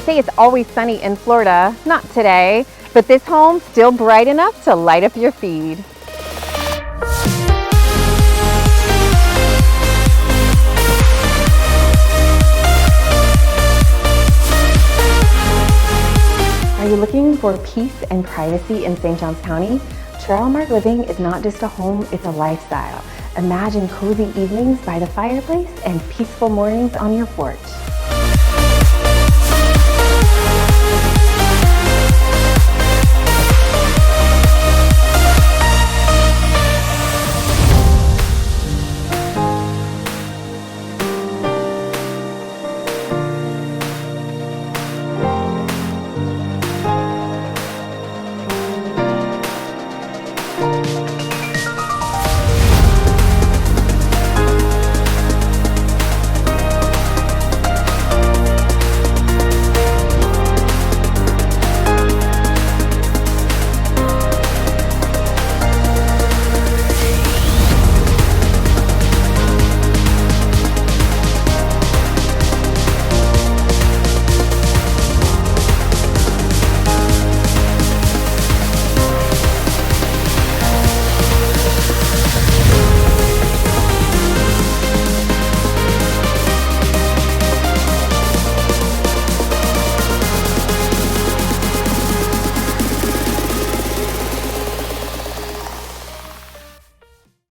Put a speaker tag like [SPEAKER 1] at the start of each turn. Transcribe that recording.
[SPEAKER 1] say it's always sunny in Florida, not today, but this home's still bright enough to light up your feed. Are you looking for peace and privacy in St. Johns County? Trailmark living is not just a home, it's a lifestyle. Imagine cozy evenings by the fireplace and peaceful mornings on your porch.